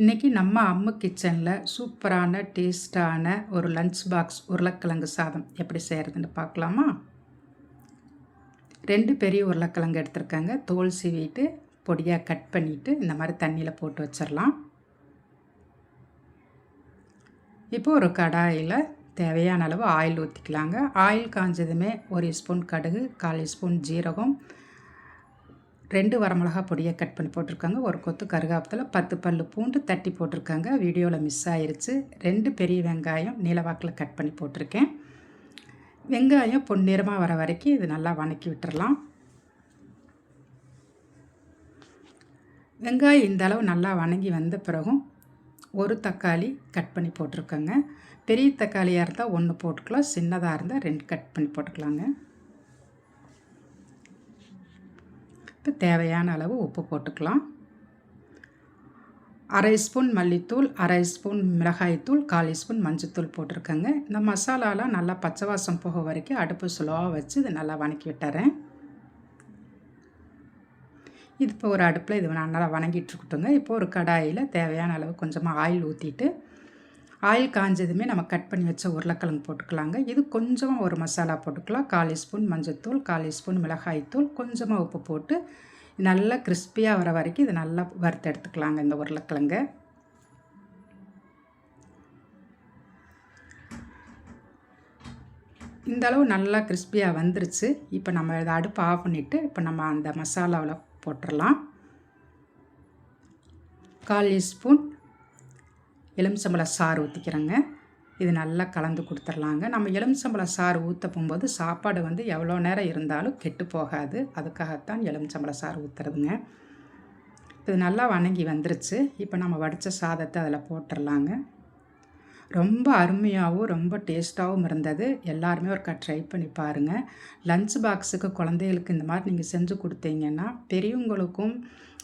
இன்றைக்கி நம்ம அம்மு கிச்சனில் சூப்பரான டேஸ்டான ஒரு லஞ்ச் பாக்ஸ் உருளைக்கிழங்கு சாதம் எப்படி செய்கிறதுன்னு பார்க்கலாமா? 2 பெரிய உருளைக்கிழங்கு எடுத்துருக்காங்க. தோல் சீவிட்டு பொடியாக கட் பண்ணிவிட்டு இந்த மாதிரி தண்ணியில் போட்டு வச்சிடலாம். இப்போ ஒரு கடாயில் தேவையான அளவு ஆயில் ஊற்றிக்கலாங்க. ஆயில் காஞ்சதுமே 1 ஸ்பூன் கடுகு, 1/4 ஸ்பூன் ஜீரகம், 2 வரமிளகா பொடியை கட் பண்ணி போட்டிருக்காங்க, ஒரு கொத்து கருகாப்பத்தில், 10 பல்லு பூண்டு தட்டி போட்டிருக்காங்க. வீடியோவில் மிஸ் ஆயிடுச்சு. 2 பெரிய வெங்காயம் நீளவாக்கில் கட் பண்ணி போட்டிருக்கேன். வெங்காயம் பொன்னிறமாக வர வரைக்கும் இது நல்லா வதக்கி விட்டுறலாம். வெங்காயம் இந்த அளவு நல்லா வதங்கி வந்த பிறகும் ஒரு தக்காளி கட் பண்ணி போட்டிருக்கேங்க. பெரிய தக்காளியாக இருந்தால் 1 போட்டுக்கலாம், சின்னதாக இருந்தால் 2 கட் பண்ணி போட்டுக்கலாங்க. இப்போ தேவையான அளவு உப்பு போட்டுக்கலாம். 1/2 ஸ்பூன் மல்லித்தூள், 1/2 ஸ்பூன் மிளகாய்த்தூள், 1/4 ஸ்பூன் மஞ்சத்தூள் போட்டிருக்கேங்க. இந்த மசாலாலாம் நல்லா பச்சை வாசம் போக வரைக்கும் அடுப்பு ஸ்லோவாக வச்சு இதை நல்லா வதக்கி விட்டுறேன். இது இப்போ ஒரு அடுப்பில் இது நல்லா வதங்கிட்டுருக்கட்டுங்க. இப்போ ஒரு கடாயில் தேவையான அளவு கொஞ்சமாக ஆயில் ஊற்றிட்டு, ஆயில் காஞ்சதுமே நம்ம கட் பண்ணி வச்ச உருளைக்கிழங்கு போட்டுக்கலாங்க. இது கொஞ்சமாக ஒரு மசாலா போட்டுக்கலாம். 1/4 ஸ்பூன் மஞ்சத்தூள், 1/4 ஸ்பூன் மிளகாய்த்தூள், கொஞ்சமாக உப்பு போட்டு நல்லா கிறிஸ்பியாக வர வரைக்கும் இது நல்லா வறுத்து எடுத்துக்கலாங்க. இந்த உருளைக்கிழங்கை இந்த அளவு நல்லா கிறிஸ்பியாக வந்துருச்சு. இப்போ நம்ம இதை அடுப்பு ஆஃப் பண்ணிவிட்டு இப்போ நம்ம அந்த மசாலாவில் போட்டுடலாம். 1/4 ஸ்பூன் எலுமிச்சம்பழம் சாறு ஊற்றிக்கிறேங்க. இது நல்லா கலந்து கொடுத்துர்லாங்க. நம்ம எலுமிச்சம்பழம் சாறு ஊற்ற போகும்போது சாப்பாடு எவ்வளோ நேரம் இருந்தாலும் கெட்டு போகாது. அதுக்காகத்தான் எலுமிச்சம்பழம் சாறு ஊற்றுறதுங்க. இது நல்லா வதங்கி வந்துருச்சு. இப்போ நம்ம வடித்த சாதத்தை அதில் போட்டுடலாங்க. ரொம்ப அருமையாகவும் ரொம்ப டேஸ்ட்டாகவும் இருந்தது. எல்லாருமே ஒருக்கா ட்ரை பண்ணி பாருங்கள். லஞ்ச் பாக்ஸுக்கு குழந்தைகளுக்கு இந்த மாதிரி நீங்கள் செஞ்சு கொடுத்தீங்கன்னா, பெரியவங்களுக்கும்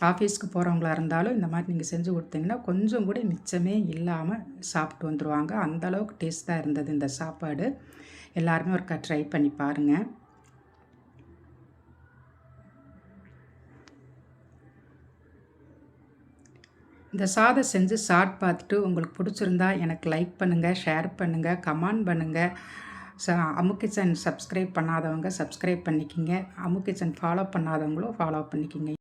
ஆஃபீஸ்க்கு போகிறவங்களா இருந்தாலும் இந்த மாதிரி நீங்கள் செஞ்சு கொடுத்தீங்கன்னா கொஞ்சம் கூட மிச்சமே இல்லாமல் சாப்பிட்டு வந்துடுவாங்க. அந்தளவுக்கு டேஸ்ட்டாக இருந்தது இந்த சாப்பாடு. எல்லாருமே ஒருக்கா ட்ரை பண்ணி பாருங்கள். இந்த சாதம் செஞ்சு சாப்பிட்டு பார்த்துட்டு உங்களுக்கு பிடிச்சிருந்தா எனக்கு லைக் பண்ணுங்கள், ஷேர் பண்ணுங்கள், கமெண்ட் பண்ணுங்கள். அம்மு கிச்சன் சப்ஸ்கிரைப் பண்ணாதவங்க சப்ஸ்கிரைப் பண்ணிக்கிங்க. அம்மு கிச்சன் ஃபாலோ பண்ணாதவங்களும் ஃபாலோ பண்ணிக்கிங்க.